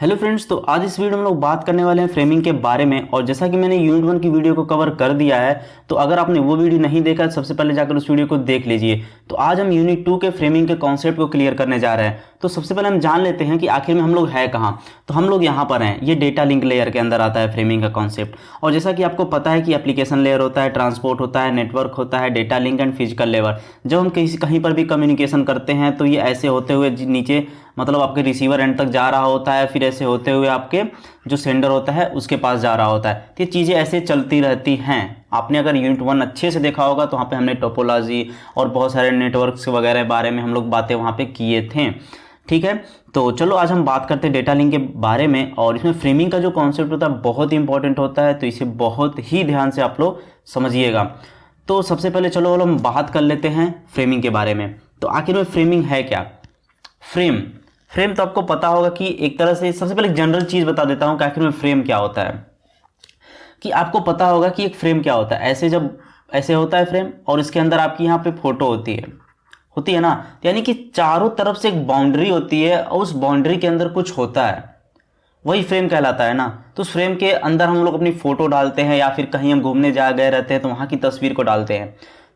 Hello friends, तो आज इस वीडियो में हम लोग बात करने वाले हैं फ्रेमिंग के बारे में। और जैसा कि मैंने यूनिट 1 की वीडियो को कवर कर दिया है, तो अगर आपने वो वीडियो नहीं देखा तो सबसे पहले जाकर उस वीडियो को देख लीजिए। तो आज हम यूनिट 2 के फ्रेमिंग के कॉन्सेप्ट को क्लियर करने जा रहे हैं। तो सबसे पहले हम जान लेते हैं कि आखिर में हम लोग है कहाँ। तो हम लोग यहाँ पर हैं, ये डेटा लिंक लेयर के अंदर आता है फ्रेमिंग का कॉन्सेप्ट। और जैसा कि आपको पता है कि एप्लीकेशन लेयर होता है, ट्रांसपोर्ट होता है, नेटवर्क होता है, data link and physical layer. जब हम कहीं पर भी कम्युनिकेशन करते हैं तो ये ऐसे होते हुए नीचे मतलब आपके रिसीवर एंड तक जा रहा होता है, फिर ऐसे होते हुए आपके जो सेंडर होता है उसके पास जा रहा होता है। तो ये चीज़ें ऐसे चलती रहती हैं। आपने अगर यूनिट 1 अच्छे से देखा होगा तो वहाँ पे हमने टोपोलॉजी और बहुत सारे नेटवर्क्स वगैरह बारे में हम लोग बातें वहाँ पे किए थे। ठीक है, तो चलो आज हम बात करते हैं डेटा लिंक के बारे में। और इसमें फ्रेमिंग का जो कॉन्सेप्ट होता है बहुत ही इंपॉर्टेंट होता है, तो इसे बहुत ही ध्यान से आप लोग समझिएगा। तो सबसे पहले चलो हम बात कर लेते हैं फ्रेमिंग के बारे में। तो आखिर में फ्रेमिंग है क्या? फ्रेम तो आपको पता होगा कि एक तरह से, सबसे पहले जनरल चीज बता देता हूं कि आखिर में फ्रेम क्या होता है। कि आपको पता होगा कि एक फ्रेम क्या होता है। ऐसे होता है फ्रेम, और इसके अंदर आपकी यहाँ पे फोटो होती है ना। यानी कि चारों तरफ से एक बाउंड्री होती है और उस बाउंड्री के अंदर कुछ होता है, वही फ्रेम कहलाता है ना। तो उस फ्रेम के अंदर हम लोग अपनी फोटो डालते हैं, या फिर कहीं हम घूमने जा गए रहते हैं तो वहां की तस्वीर को डालते हैं,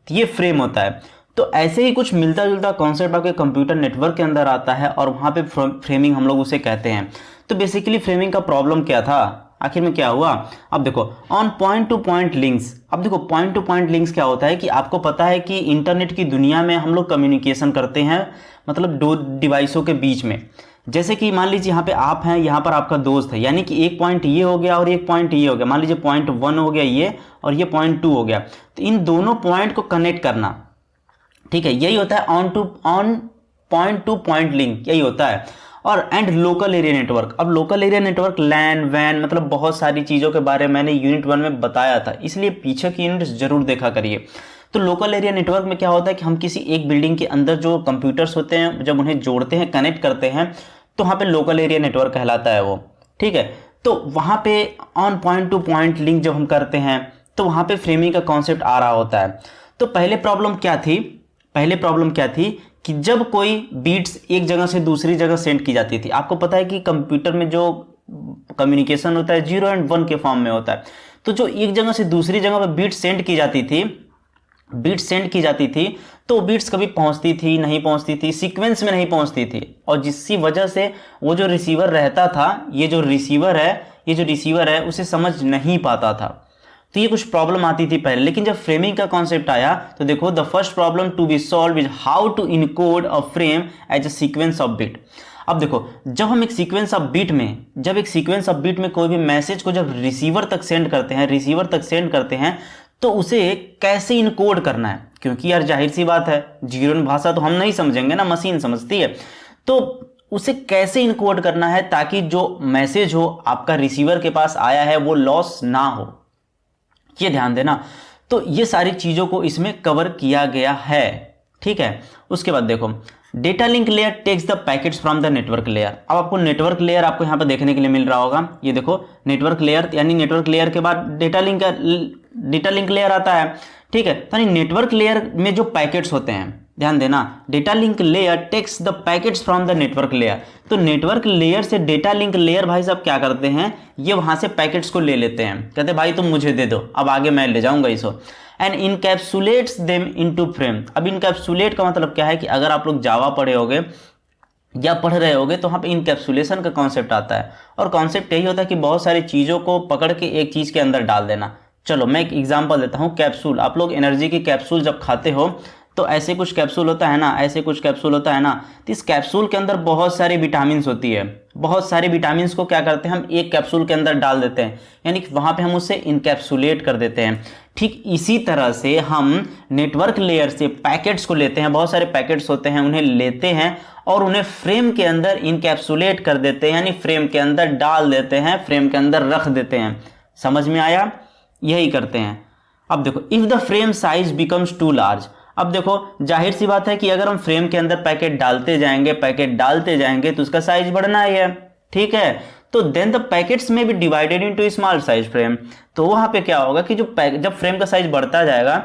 तो ये फ्रेम होता है। तो ऐसे ही कुछ मिलता जुलता कॉन्सेप्ट आपके कंप्यूटर नेटवर्क के अंदर आता है और वहां पे फ्रेमिंग हम लोग उसे कहते हैं। तो बेसिकली फ्रेमिंग का प्रॉब्लम क्या था, आखिर में क्या हुआ? अब देखो, on point two point links. अब देखो, पॉइंट टू पॉइंट लिंक्स क्या होता है कि आपको पता है कि इंटरनेट की दुनिया में हम लोग कम्युनिकेशन करते हैं, मतलब दो डिवाइसों के बीच में। जैसे कि मान लीजिए यहाँ पे आप हैं, यहाँ पर आपका दोस्त है, यानी कि एक पॉइंट ये हो गया और एक पॉइंट ये हो गया। मान लीजिए पॉइंट 1 हो गया ये, और ये पॉइंट 2 हो गया। तो इन दोनों पॉइंट को कनेक्ट करना, ठीक है, यही होता है on point two point link, यही होता है। और एंड लोकल एरिया नेटवर्क। अब लोकल एरिया नेटवर्क लैन वैन मतलब बहुत सारी चीज़ों के बारे में मैंने यूनिट 1 में बताया था, इसलिए पीछे की यूनिट जरूर देखा करिए। तो लोकल एरिया नेटवर्क में क्या होता है कि हम किसी एक बिल्डिंग के अंदर जो कंप्यूटर्स होते हैं, जब उन्हें जोड़ते हैं, कनेक्ट करते हैं, तो वहाँ पे लोकल एरिया नेटवर्क कहलाता है वो। ठीक है, तो वहाँ पे on point two point link जब हम करते हैं तो वहाँ पे फ्रेमिंग का कॉन्सेप्ट आ रहा होता है। तो पहले प्रॉब्लम क्या थी कि जब कोई बीट्स एक जगह से दूसरी जगह सेंड की जाती थी। आपको पता है कि कंप्यूटर में जो कम्युनिकेशन होता है 0 एंड 1 के फॉर्म में होता है। तो जो एक जगह से दूसरी जगह पर बीट्स सेंड की जाती थी, तो बीट्स कभी पहुंचती थी, नहीं पहुंचती थी, सीक्वेंस में नहीं पहुंचती थी, और जिसकी वजह से वो जो रिसीवर रहता था, ये जो रिसीवर है उसे समझ नहीं पाता था। तो ये कुछ प्रॉब्लम आती थी पहले। लेकिन जब फ्रेमिंग का कॉन्सेप्ट आया तो देखो, the first problem to be solved is how to encode a frame as a sequence of bit. अब देखो, जब एक सीक्वेंस ऑफ बिट में कोई भी मैसेज को जब रिसीवर तक सेंड करते हैं तो उसे कैसे इनकोड करना है, क्योंकि यार जाहिर सी बात है, जीरो भाषा तो हम नहीं समझेंगे ना, मशीन समझती है। तो उसे कैसे इनकोड करना है ताकि जो मैसेज हो आपका रिसीवर के पास आया है वो लॉस ना हो, ये ध्यान देना। तो ये सारी चीजों को इसमें कवर किया गया है। ठीक है, उसके बाद देखो, data link layer takes the packets from the network layer. अब आपको नेटवर्क लेयर आपको यहाँ पर देखने के लिए मिल रहा होगा, ये देखो नेटवर्क लेयर, यानी नेटवर्क लेयर के बाद डेटा लिंक लेयर आता है। ठीक है, यानी नेटवर्क लेयर में जो पैकेट्स होते हैं, ध्यान देना, data link layer takes the packets from the network layer. तो नेटवर्क लेयर से डेटा लिंक लेयर भाई साहब क्या करते हैं, ये वहां से पैकेट्स को ले लेते हैं, कहते हैं भाई तुम मुझे दे दो, अब आगे मैं ले जाऊंगा इसको। And encapsulates them into frame. अब इनकैप्सुलेट का मतलब क्या है कि अगर आप लोग जावा पढ़े होगे या पढ़ रहे होगे तो वहाँ पे इनकैप्सुलेशन का कॉन्सेप्ट आता है। और कॉन्सेप्ट यही होता है कि बहुत सारी चीज़ों को पकड़ के एक चीज़ के अंदर डाल देना। चलो मैं एक एग्जांपल देता हूँ, कैप्सूल। आप लोग एनर्जी की कैप्सूल जब खाते हो तो ऐसे कुछ कैप्सूल होता है ना, तो इस कैप्सूल के अंदर बहुत सारी विटामिन्स होती है। बहुत सारे विटामिन्स को क्या करते हैं, हम एक कैप्सूल के अंदर डाल देते हैं, यानी कि वहाँ पे हम उसे इनकैप्सुलेट कर देते हैं। ठीक इसी तरह से हम नेटवर्क लेयर से पैकेट्स को लेते हैं, बहुत सारे पैकेट्स होते हैं, उन्हें लेते हैं और उन्हें फ्रेम के अंदर इनकैप्सुलेट कर देते हैं, यानी फ्रेम के अंदर डाल देते हैं, फ्रेम के अंदर रख देते हैं। समझ में आया? यही करते हैं। अब देखो, if the frame size becomes too large. अब देखो, जाहिर सी बात है कि अगर हम फ्रेम के अंदर पैकेट डालते जाएंगे तो उसका साइज बढ़ना ही है। ठीक है, तो then the packets may be divided into small size frame. तो वहां पे क्या होगा कि जब फ्रेम का साइज बढ़ता जाएगा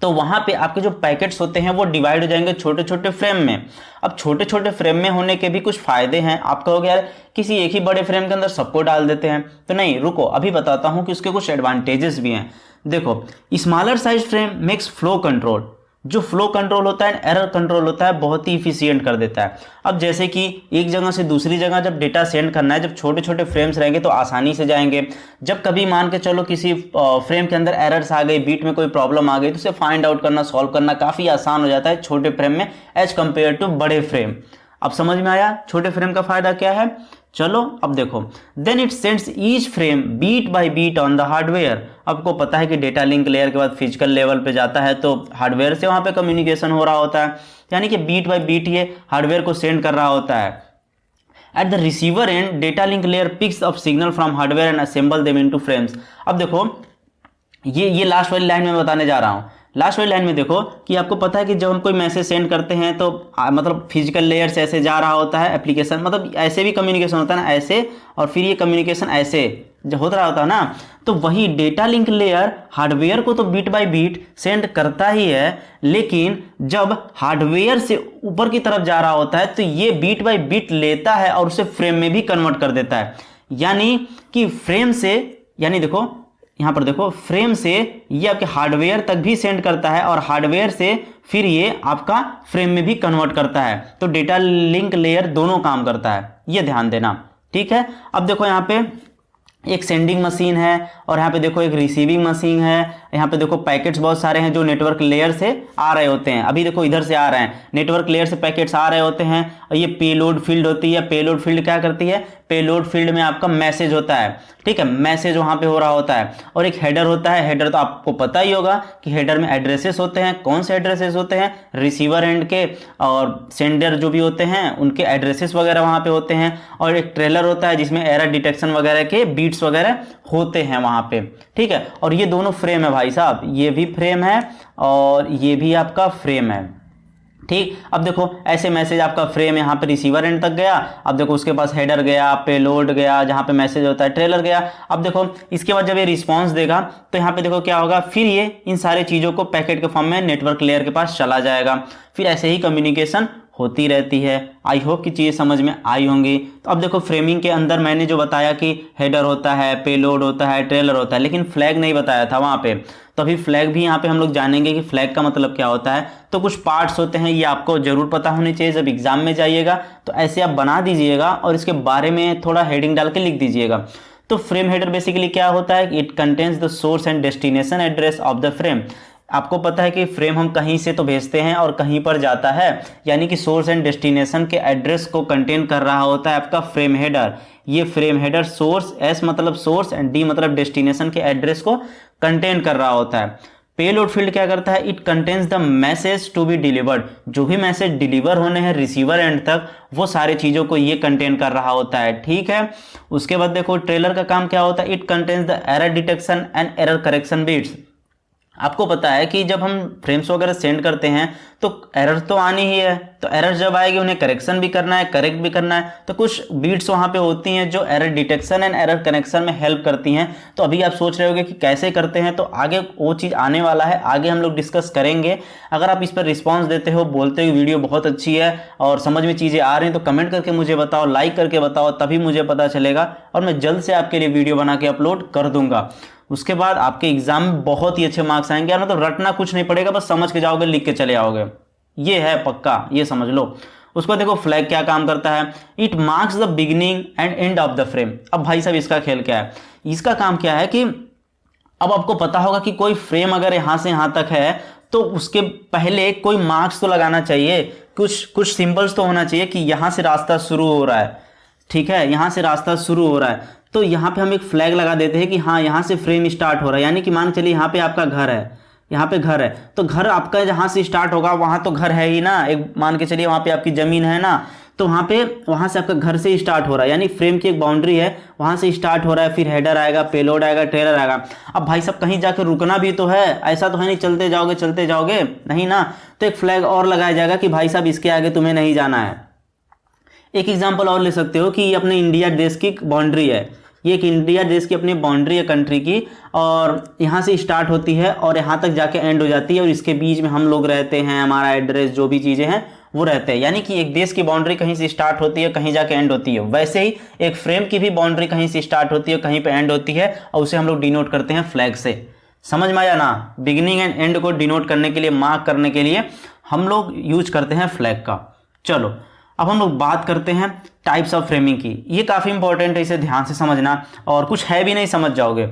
तो वहां पे आपके जो पैकेट्स होते हैं वो डिवाइड हो जाएंगे छोटे छोटे फ्रेम में। अब छोटे छोटे फ्रेम में होने के भी कुछ फायदे हैं। आप कहोगे यार किसी एक ही बड़े फ्रेम के अंदर सबको डाल देते हैं, तो नहीं, रुको अभी बताता हूं कि उसके कुछ एडवांटेजेस भी हैं। देखो, smaller size frame makes flow control, जो फ्लो कंट्रोल होता है, एरर कंट्रोल होता है, बहुत ही इफिशियंट कर देता है। अब जैसे कि एक जगह से दूसरी जगह जब डेटा सेंड करना है, जब छोटे छोटे फ्रेम्स रहेंगे तो आसानी से जाएंगे। जब कभी मान के चलो किसी फ्रेम के अंदर एरर्स आ गई, बीट में कोई प्रॉब्लम आ गई, तो उसे फाइंड आउट करना, सॉल्व करना काफ़ी आसान हो जाता है छोटे फ्रेम में एज कम्पेयर टू बड़े फ्रेम। अब समझ में आया छोटे फ्रेम का फायदा क्या है? चलो अब देखो, then it sends each frame bit by bit on the hardware. आपको पता है कि डेटा लिंक लेयर के बाद फिजिकल लेवल पे जाता है तो हार्डवेयर से वहां पे कम्युनिकेशन हो रहा होता है, यानी कि बीट बाय बीट ये हार्डवेयर को सेंड कर रहा होता है। At the receiver and data link layer picks up signal from hardware and assemble them into frames. अब देखो ये लास्ट वाली लाइन में बताने जा रहा हूं। लास्ट वाली लाइन में देखो कि आपको पता है कि जब हम कोई मैसेज सेंड करते हैं तो मतलब फिजिकल लेयर से ऐसे जा रहा होता है एप्लीकेशन, मतलब ऐसे भी कम्युनिकेशन होता है ना, ऐसे, और फिर ये कम्युनिकेशन ऐसे जो होता रहा होता है ना। तो वही डेटा लिंक लेयर हार्डवेयर को तो बीट बाय बीट सेंड करता ही है, लेकिन जब हार्डवेयर से ऊपर की तरफ जा रहा होता है तो ये बीट बाय बीट लेता है और उसे फ्रेम में भी कन्वर्ट कर देता है। यानी कि फ्रेम से, यानी देखो यहां पर देखो, फ्रेम से ये आपके हार्डवेयर तक भी सेंड करता है और हार्डवेयर से फिर ये आपका फ्रेम में भी कन्वर्ट करता है। तो डेटा लिंक लेयर दोनों काम करता है, ये ध्यान देना, ठीक है। अब देखो यहाँ पे एक सेंडिंग मशीन है और यहाँ पे देखो एक रिसीविंग मशीन है। यहाँ पे देखो पैकेट्स बहुत सारे हैं जो नेटवर्क लेयर से आ रहे होते हैं। अभी देखो इधर से आ रहे हैं, नेटवर्क लेयर से पैकेट्स आ रहे होते हैं और ये पेलोड फील्ड होती है। पेलोड फील्ड क्या करती है? पेलोड फील्ड में आपका मैसेज होता है, ठीक है, मैसेज वहां पे हो रहा होता है। और एक हेडर होता है। हेडर तो आपको पता ही होगा कि हेडर में एड्रेसेस होते हैं। कौन से एड्रेसेस होते हैं? रिसीवर एंड के और सेंडर जो भी होते हैं उनके एड्रेसेस वगैरह वहां पे होते हैं। और एक ट्रेलर होता है जिसमें एरर डिटेक्शन वगैरह के बीट्स वगैरह होते हैं वहां पे, ठीक है। और ये दोनों फ्रेम है भाई साहब, ये भी फ्रेम है और ये भी आपका फ्रेम है, ठीक। अब देखो ऐसे मैसेज आपका फ्रेम यहाँ पे रिसीवर एंड तक गया। अब देखो उसके पास हेडर गया, पेलोड गया, जहाँ पे मैसेज होता है ट्रेलर गया। अब देखो इसके बाद जब ये रिस्पांस देगा तो यहाँ पे देखो क्या होगा, फिर ये इन सारे चीज़ों को पैकेट के फॉर्म में नेटवर्क लेयर के पास चला जाएगा। फिर ऐसे ही कम्युनिकेशन होती रहती है। आई होप कि चीज़ें समझ में आई होंगी। तो अब देखो फ्रेमिंग के अंदर मैंने जो बताया कि हेडर होता है, पेलोड होता है, ट्रेलर होता है, लेकिन फ्लैग नहीं बताया था वहाँ पे। तो अभी फ्लैग भी यहाँ पे हम लोग जानेंगे कि फ्लैग का मतलब क्या होता है। तो कुछ पार्ट्स होते हैं, ये आपको जरूर पता होनी चाहिए। जब एग्जाम में जाइएगा तो ऐसे आप बना दीजिएगा और इसके बारे में थोड़ा हेडिंग डाल के लिख दीजिएगा। तो फ्रेम हेडर बेसिकली क्या होता है? It contains the source and destination address of the frame. आपको पता है कि फ्रेम हम कहीं से तो भेजते हैं और कहीं पर जाता है, यानी कि सोर्स एंड डेस्टिनेशन के एड्रेस को कंटेन कर रहा होता है आपका फ्रेम हेडर। ये फ्रेम हेडर सोर्स, एस मतलब सोर्स एंड डी मतलब डेस्टिनेशन के एड्रेस को कंटेन कर रहा होता है। पेलोड फील्ड क्या करता है? It contains the message to be delivered. जो भी मैसेज डिलीवर होने हैं रिसीवर एंड तक, वो सारे चीज़ों को ये कंटेन कर रहा होता है, ठीक है। उसके बाद देखो ट्रेलर का काम क्या होता है? It contains the error detection and error correction bits. आपको पता है कि जब हम फ्रेम्स वगैरह सेंड करते हैं तो एरर तो आनी ही है, तो एरर जब आएगी उन्हें करेक्शन भी करना है, करेक्ट भी करना है। तो कुछ बीट्स वहाँ पे होती हैं जो error detection and error connection में हेल्प करती हैं। तो अभी आप सोच रहे होगे कि कैसे करते हैं, तो आगे वो चीज़ आने वाला है, आगे हम लोग डिस्कस करेंगे। अगर आप इस पर रिस्पॉन्स देते हो, बोलते हो वीडियो बहुत अच्छी है और समझ में चीज़ें आ रही हैं, तो कमेंट करके मुझे बताओ, लाइक करके बताओ, तभी मुझे पता चलेगा और मैं जल्द से आपके लिए वीडियो बना के अपलोड कर दूंगा। उसके बाद आपके एग्जाम में बहुत ही अच्छे मार्क्स आएंगे यार, मतलब रटना कुछ नहीं पड़ेगा, बस समझ के जाओगे, लिख के चले आओगे, ये है पक्का, ये समझ लो। उसको देखो फ्लैग क्या काम करता है? It marks the beginning and end of the frame. अब भाई साहब इसका खेल क्या है? इसका काम क्या है कि अब आपको पता होगा कि कोई फ्रेम अगर यहां से यहां तक है तो उसके पहले कोई मार्क्स तो लगाना चाहिए, कुछ सिंबल्स तो होना चाहिए कि यहां से रास्ता शुरू हो रहा है, ठीक है, यहां से रास्ता शुरू हो रहा है। तो यहाँ पे हम एक फ्लैग लगा देते हैं कि हाँ यहाँ से फ्रेम स्टार्ट हो रहा है। यानी कि मान चलिए यहाँ पे आपका घर है, यहाँ पे घर है, तो घर आपका जहाँ से स्टार्ट होगा वहाँ तो घर है ही ना, एक मान के चलिए वहाँ पे आपकी ज़मीन है ना, तो वहाँ से आपका घर से स्टार्ट हो रहा है, यानी फ्रेम की एक बाउंड्री है, वहाँ से स्टार्ट हो रहा है। फिर हेडर आएगा, पेलोड आएगा, ट्रेलर आएगा। अब भाई साहब कहीं जाकर रुकना भी तो है, ऐसा तो है नहीं चलते जाओगे नहीं ना, तो एक फ्लैग और लगाया जाएगा कि भाई साहब इसके आगे तुम्हें नहीं जाना है। एक एग्जाम्पल और ले सकते हो कि अपने इंडिया देश की बाउंड्री है, ये एक इंडिया देश की अपनी बाउंड्री है कंट्री की, और यहाँ से स्टार्ट होती है और यहाँ तक जाके एंड हो जाती है, और इसके बीच में हम लोग रहते हैं, हमारा एड्रेस जो भी चीज़ें हैं वो रहते हैं। यानी कि एक देश की बाउंड्री कहीं से स्टार्ट होती है, कहीं जाके एंड होती है। वैसे ही एक फ्रेम की भी बाउंड्री कहीं से स्टार्ट होती है, कहीं पे एंड होती है, और उसे हम लोग डिनोट करते हैं फ्लैग से। समझ में आया ना? बिगिनिंग एंड एंड को डिनोट करने के लिए, मार्क करने के लिए हम लोग यूज करते हैं फ्लैग का। चलो अब हम लोग बात करते हैं टाइप्स ऑफ फ्रेमिंग की। ये काफ़ी इंपॉर्टेंट है, इसे ध्यान से समझना, और कुछ है भी नहीं समझ जाओगे।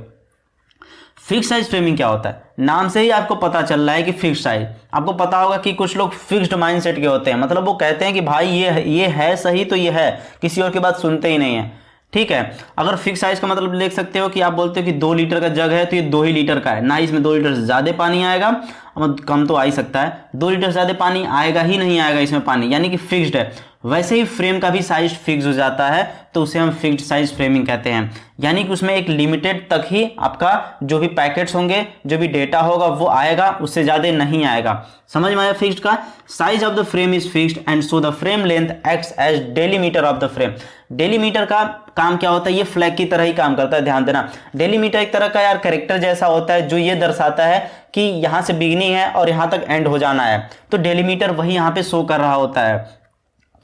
फिक्स साइज फ्रेमिंग क्या होता है? नाम से ही आपको पता चल रहा है कि फिक्स साइज। आपको पता होगा कि कुछ लोग फिक्स्ड माइंडसेट के होते हैं, मतलब वो कहते हैं कि भाई ये है सही तो ये है, किसी और की बात सुनते ही नहीं है। ठीक है, अगर फिक्स साइज का मतलब देख सकते हो कि आप बोलते हो कि 2 लीटर का जग है तो ये 2 ही लीटर का है, ना इसमें 2 लीटर से ज़्यादा पानी आएगा, कम तो आ ही सकता है, 2 लीटर से ज़्यादा पानी आएगा ही नहीं आएगा इसमें पानी, यानी कि फिक्स्ड है। वैसे ही फ्रेम का भी साइज फिक्स हो जाता है, तो उसे हम फिक्स्ड साइज फ्रेमिंग कहते हैं। यानी कि उसमें एक लिमिटेड तक ही आपका जो भी पैकेट्स होंगे, जो भी डेटा होगा वो आएगा, उससे ज़्यादा नहीं आएगा। समझ में आया? फिक्स्ड का size of the frame is fixed and so the frame length acts as delimiter of the frame. Delimiter का काम क्या होता है? ये फ्लैग की तरह ही काम करता है, ध्यान देना। डेलीमीटर एक तरह का यार कैरेक्टर जैसा होता है, जो ये दर्शाता है कि यहाँ से बिगनिंग है और यहाँ तक एंड हो जाना है, तो डेलीमीटर वही यहाँ पे शो कर रहा होता है।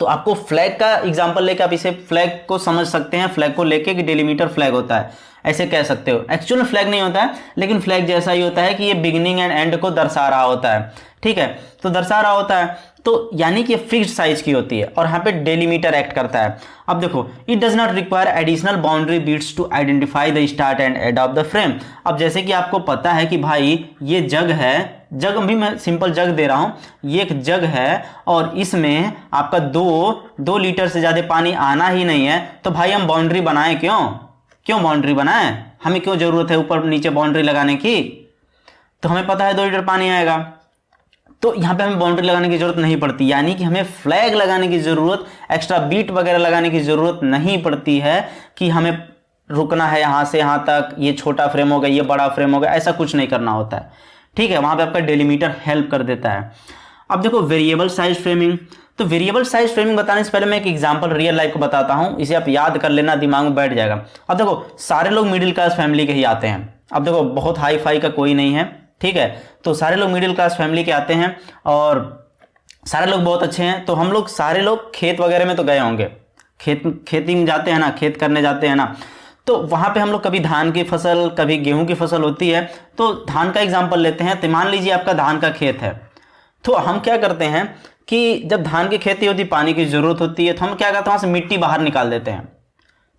तो आपको फ्लैग का एग्जांपल लेके आप इसे फ्लैग को समझ सकते हैं, फ्लैग को लेके कि डेलीमीटर फ्लैग होता है, ऐसे कह सकते हो। एक्चुअल में फ्लैग नहीं होता है, लेकिन फ्लैग जैसा ही होता है कि ये बिगिनिंग एंड एंड को दर्शा रहा होता है। ठीक है, तो दर्शा रहा होता है, तो यानी कि फिक्स्ड साइज की होती है, और यहाँ पे डेलीमीटर एक्ट करता है। अब देखो, it does not require additional boundary bits to identify the start and end of the frame. अब जैसे कि आपको पता है कि भाई ये जग है, जग भी मैं सिंपल जग दे रहा हूँ, ये एक जग है और इसमें आपका 2 लीटर से ज़्यादा पानी आना ही नहीं है, तो भाई हम बाउंड्री बनाएं क्यों बाउंड्री बनाएं? हमें क्यों ज़रूरत है ऊपर नीचे बाउंड्री लगाने की? तो हमें पता है 2 लीटर पानी आएगा, तो यहाँ पे हमें बाउंड्री लगाने की जरूरत नहीं पड़ती। यानी कि हमें फ्लैग लगाने की ज़रूरत, एक्स्ट्रा बीट वगैरह लगाने की ज़रूरत नहीं पड़ती है कि हमें रुकना है यहाँ से यहाँ तक, ये छोटा फ्रेम होगा, ये बड़ा फ्रेम होगा, ऐसा कुछ नहीं करना होता है। ठीक है, वहाँ पे आपका डेलीमीटर हेल्प कर देता है। अब देखो वेरिएबल साइज फ्रेमिंग। तो वेरिएबल साइज फ्रेमिंग बताने से पहले मैं एक एग्जांपल रियल लाइफ को बताता हूँ, इसे आप याद कर लेना, दिमाग में बैठ जाएगा। अब देखो सारे लोग मिडिल क्लास फैमिली के ही आते हैं। अब देखो बहुत हाई फाई का कोई नहीं है, ठीक है, तो सारे लोग मिडिल क्लास फैमिली के आते हैं और सारे लोग बहुत अच्छे हैं। तो हम लोग सारे लोग खेत वगैरह में तो गए होंगे, खेती में जाते हैं ना, खेत करने जाते हैं ना, तो वहाँ पे हम लोग कभी धान की फसल, कभी गेहूं की फसल होती है। तो धान का एग्जांपल लेते हैं, तो मान लीजिए आपका धान का खेत है, तो हम क्या करते हैं कि जब धान की खेती होती है, पानी की ज़रूरत होती है, तो हम क्या करते हैं, वहाँ से मिट्टी बाहर निकाल देते हैं,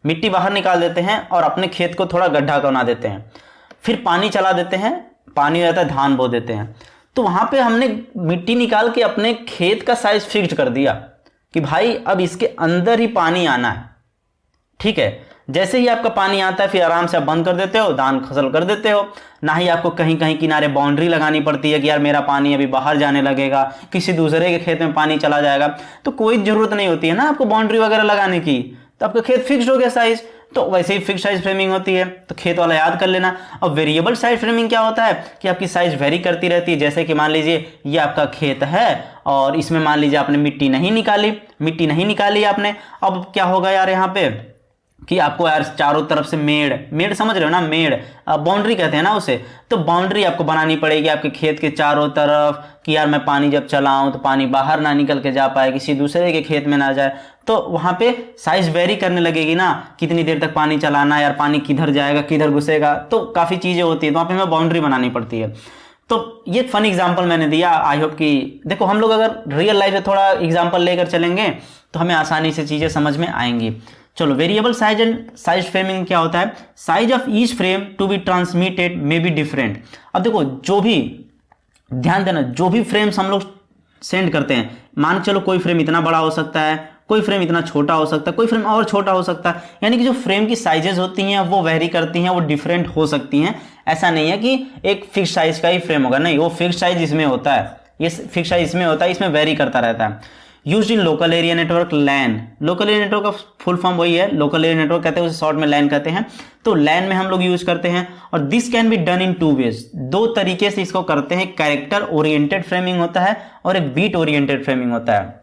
मिट्टी बाहर निकाल देते हैं और अपने खेत को थोड़ा गड्ढा बना देते हैं, फिर पानी चला देते हैं, पानी रहता है, धान बो देते हैं। तो वहाँ पे हमने मिट्टी निकाल के अपने खेत का साइज फिक्स्ड कर दिया कि भाई अब इसके अंदर ही पानी आना है। ठीक है, जैसे ही आपका पानी आता है फिर आराम से आप बंद कर देते हो, धान फसल कर देते हो। ना ही आपको कहीं कहीं किनारे बाउंड्री लगानी पड़ती है कि यार मेरा पानी अभी बाहर जाने लगेगा, किसी दूसरे के खेत में पानी चला जाएगा, तो कोई ज़रूरत नहीं होती है ना आपको बाउंड्री वगैरह लगाने की, तो आपका खेत फिक्स्ड हो गया साइज। तो वैसे ही फिक्स साइज फ्रेमिंग होती है, तो खेत वाला याद कर लेना। और वेरिएबल साइज फ्रेमिंग क्या होता है कि आपकी साइज वेरी करती रहती है। जैसे कि मान लीजिए ये आपका खेत है और इसमें मान लीजिए आपने मिट्टी नहीं निकाली आपने, अब क्या होगा यार यहाँ पे कि आपको यार चारों तरफ से मेड़ समझ रहे हो ना, मेड़ बाउंड्री कहते हैं ना उसे, तो बाउंड्री आपको बनानी पड़ेगी आपके खेत के चारों तरफ कि यार मैं पानी जब चलाऊं तो पानी बाहर ना निकल के जा पाए, किसी दूसरे के खेत में ना जाए। तो वहाँ पे साइज वेरी करने लगेगी ना, कितनी देर तक पानी चलाना, यार पानी किधर जाएगा किधर घुसेगा, तो काफ़ी चीज़ें होती है, तो वहाँ पे हमें बाउंड्री बनानी पड़ती है। तो ये फन एग्जाम्पल मैंने दिया, आई होप कि देखो हम लोग अगर रियल लाइफ में थोड़ा एग्जाम्पल लेकर चलेंगे तो हमें आसानी से चीज़ें समझ में आएंगी। चलो variable size and size framing क्या होता है? Size of each frame to be transmitted may be different. अब देखो जो भी, ध्यान देना, जो भी फ्रेम्स हम लोग सेंड करते हैं, मान चलो कोई फ्रेम इतना बड़ा हो सकता है, कोई फ्रेम इतना छोटा हो सकता है, कोई फ्रेम और छोटा हो सकता है, यानी कि जो फ्रेम की साइजेस होती हैं वो वेरी करती हैं, वो डिफरेंट हो सकती हैं। ऐसा नहीं है कि एक फिक्स साइज का ही फ्रेम होगा, नहीं, वो फिक्स साइज इसमें होता है, ये फिक्स साइज इसमें होता है, इसमें वेरी करता रहता है। Used in local area network LAN. Local area network का फुल फॉर्म वही है, लोकल एरिया नेटवर्क कहते हैं, उसे शॉर्ट में लैन कहते हैं। तो लैन में हम लोग यूज करते हैं, और this can be done in 2 ways, 2 तरीके से इसको करते हैं। कैरेक्टर ओरिएंटेड फ्रेमिंग होता है और एक बीट ओरिएंटेड फ्रेमिंग होता है।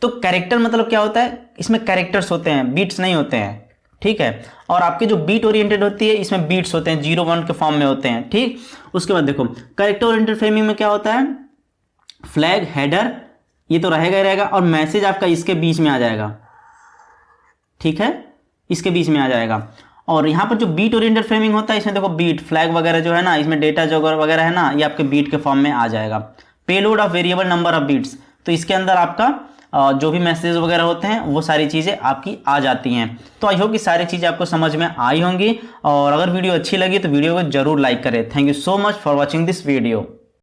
तो कैरेक्टर मतलब क्या होता है? इसमें कैरेक्टर्स होते हैं, बीट्स नहीं होते हैं। ठीक है। और आपके जो बीट ओरिएंटेड होती है इसमें बीट्स होते हैं 0 1 के फॉर्म में होते हैं, ठीक। उसके बाद देखो कैरेक्टर ओरिएंटेड फ्रेमिंग में क्या होता है, फ्लैग, हेडर ये तो रहेगा ही रहेगा, और मैसेज आपका इसके बीच में आ जाएगा, ठीक है, इसके बीच में आ जाएगा। और यहाँ पर जो बीट ओरिएंटेड फ्रेमिंग होता है इसमें देखो बीट, फ्लैग वगैरह जो है ना, इसमें डेटा जो वगैरह है ना, ये आपके बीट के फॉर्म में आ जाएगा। Payload of variable number of bits, तो इसके अंदर आपका जो भी मैसेज वगैरह होते हैं वो सारी चीज़ें आपकी आ जाती हैं। तो आई होप कि सारी चीज़ें आपको समझ में आई होंगी, और अगर वीडियो अच्छी लगी तो वीडियो को जरूर लाइक करें। Thank you so much for watching this video.